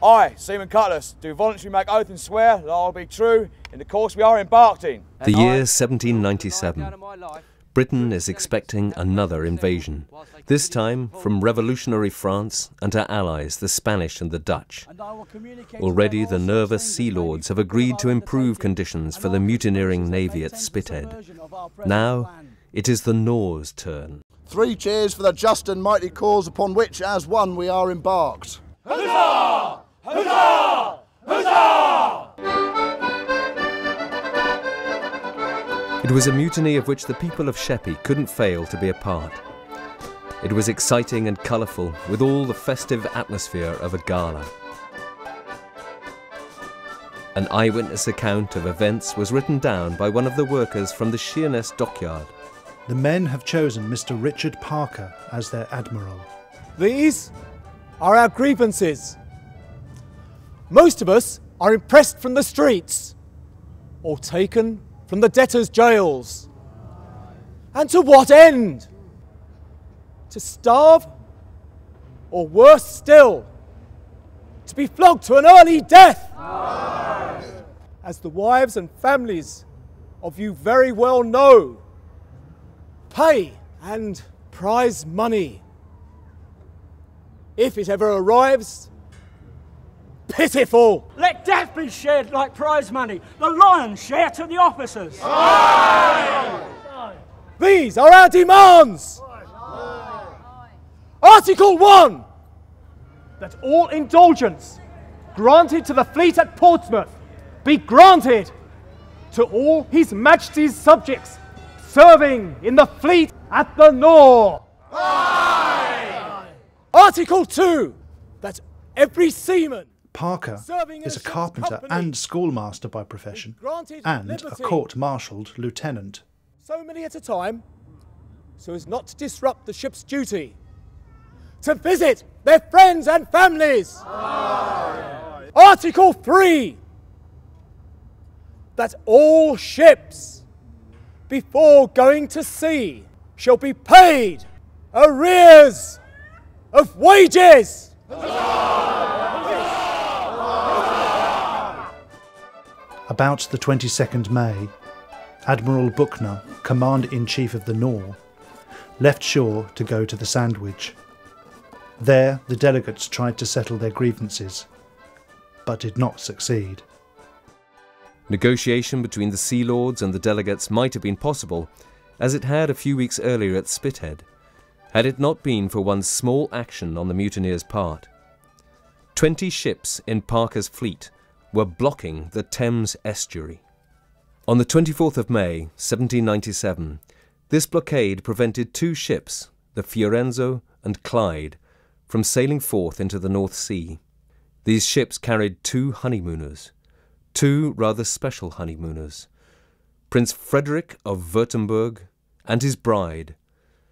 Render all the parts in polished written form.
I, Seaman Cutlass, do voluntarily make oath and swear that I will be true in the course we are embarked in. The year 1797. Britain is expecting another invasion, this time from revolutionary France and her allies, the Spanish and the Dutch. Already the nervous sea lords have agreed to improve conditions for the mutineering navy at Spithead. Now it is the Nor's turn. 3 cheers for the just and mighty cause upon which, as one, we are embarked. Huzzah! Huzzah! Huzzah! It was a mutiny of which the people of Sheppey couldn't fail to be a part. It was exciting and colourful, with all the festive atmosphere of a gala. An eyewitness account of events was written down by one of the workers from the Sheerness dockyard. The men have chosen Mr. Richard Parker as their admiral. These are our grievances. Most of us are impressed from the streets, or taken from the debtors' jails. And to what end? To starve, or worse still, to be flogged to an early death. As the wives and families of you very well know, pay and prize money, if it ever arrives, pitiful. Let death be shared like prize money, the lion's share to the officers. These are our demands. Article 1, that all indulgence granted to the fleet at Portsmouth be granted to all His Majesty's subjects serving in the fleet at the Nore. Article 2, that every seaman Parker is a carpenter and schoolmaster by profession, and a court-martialed lieutenant. So many at a time, so as not to disrupt the ship's duty, to visit their friends and families. Article 3, that all ships, before going to sea, shall be paid arrears of wages. About the 22nd May, Admiral Buckner, Commander-in-Chief of the Nore, left shore to go to the Sandwich. There, the delegates tried to settle their grievances, but did not succeed. Negotiation between the Sea Lords and the delegates might have been possible, as it had a few weeks earlier at Spithead, had it not been for one small action on the mutineers' part. 20 ships in Parker's fleet were blocking the Thames estuary. On the 24th of May, 1797, this blockade prevented 2 ships, the Fiorenzo and Clyde, from sailing forth into the North Sea. These ships carried 2 honeymooners, 2 rather special honeymooners, Prince Frederick of Württemberg and his bride,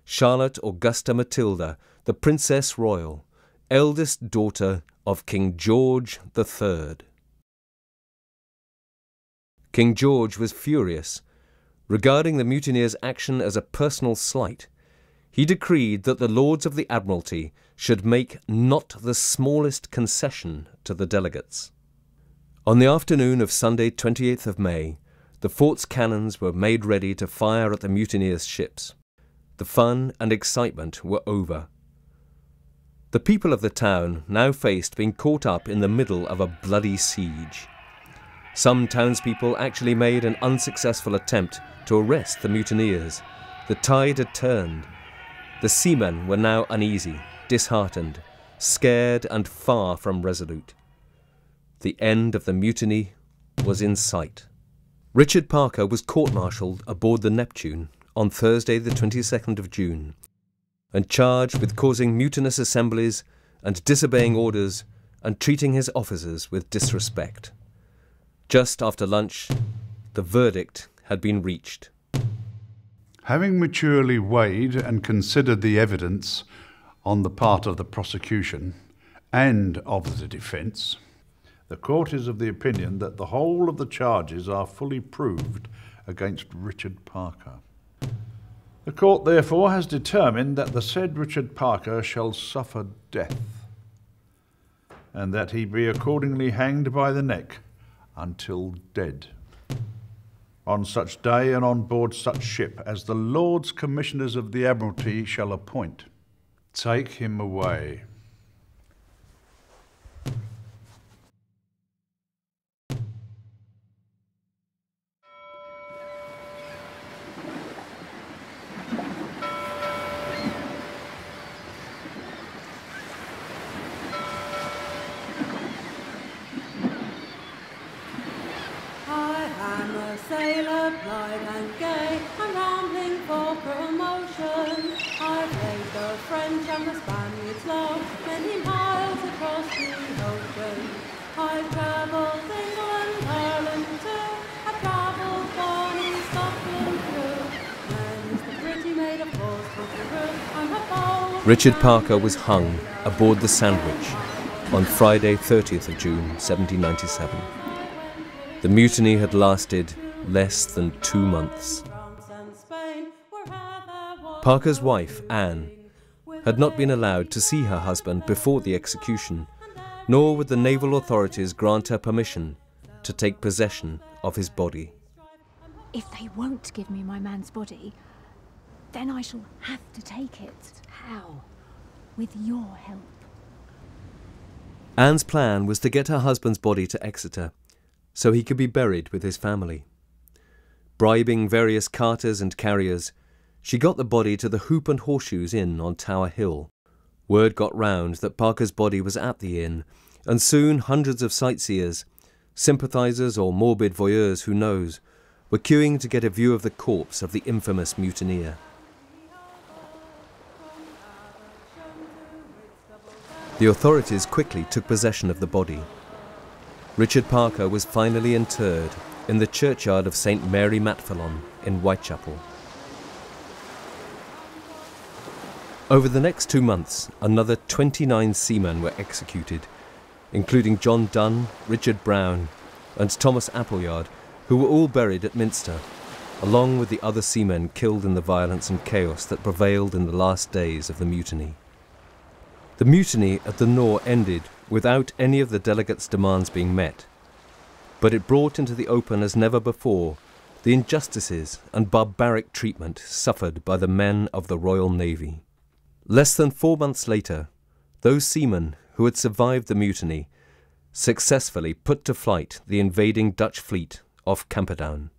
Charlotte Augusta Matilda, the Princess Royal, eldest daughter of King George III. King George was furious. Regarding the mutineers' action as a personal slight, he decreed that the Lords of the Admiralty should make not the smallest concession to the delegates. On the afternoon of Sunday 28th of May, the fort's cannons were made ready to fire at the mutineers' ships. The fun and excitement were over. The people of the town now faced being caught up in the middle of a bloody siege. Some townspeople actually made an unsuccessful attempt to arrest the mutineers. The tide had turned. The seamen were now uneasy, disheartened, scared and far from resolute. The end of the mutiny was in sight. Richard Parker was court-martialed aboard the Neptune on Thursday the 22nd of June, and charged with causing mutinous assemblies and disobeying orders and treating his officers with disrespect. Just after lunch, the verdict had been reached. Having maturely weighed and considered the evidence on the part of the prosecution and of the defence, the court is of the opinion that the whole of the charges are fully proved against Richard Parker. The court therefore has determined that the said Richard Parker shall suffer death. and that he be accordingly hanged by the neck until dead. On such day and on board such ship as the Lords Commissioners of the Admiralty shall appoint. Take him away. Sailor, blithe and gay, I'm rambling for promotion. I've laid the French and the Spaniards low, many miles across the ocean. I've travelled England, Ireland too, I've travelled Bonnie, Scotland through. And the pretty maid of Portsmouth, I'm a bold Richard Parker was hung aboard the Sandwich on Friday 30th of June 1797. The mutiny had lasted less than 2 months. Parker's wife, Anne, had not been allowed to see her husband before the execution, nor would the naval authorities grant her permission to take possession of his body. If they won't give me my man's body, then I shall have to take it. How? With your help. Anne's plan was to get her husband's body to Exeter, so he could be buried with his family. Bribing various carters and carriers, she got the body to the Hoop and Horseshoes Inn on Tower Hill. Word got round that Parker's body was at the inn, and soon hundreds of sightseers, sympathisers or morbid voyeurs, who knows, were queuing to get a view of the corpse of the infamous mutineer. The authorities quickly took possession of the body. Richard Parker was finally interred in the churchyard of St. Mary Matfelon in Whitechapel. Over the next 2 months, another 29 seamen were executed, including John Dunn, Richard Brown, and Thomas Appleyard, who were all buried at Minster, along with the other seamen killed in the violence and chaos that prevailed in the last days of the mutiny. The mutiny at the Nore ended without any of the delegates' demands being met, but it brought into the open as never before the injustices and barbaric treatment suffered by the men of the Royal Navy. Less than 4 months later, those seamen who had survived the mutiny successfully put to flight the invading Dutch fleet off Camperdown.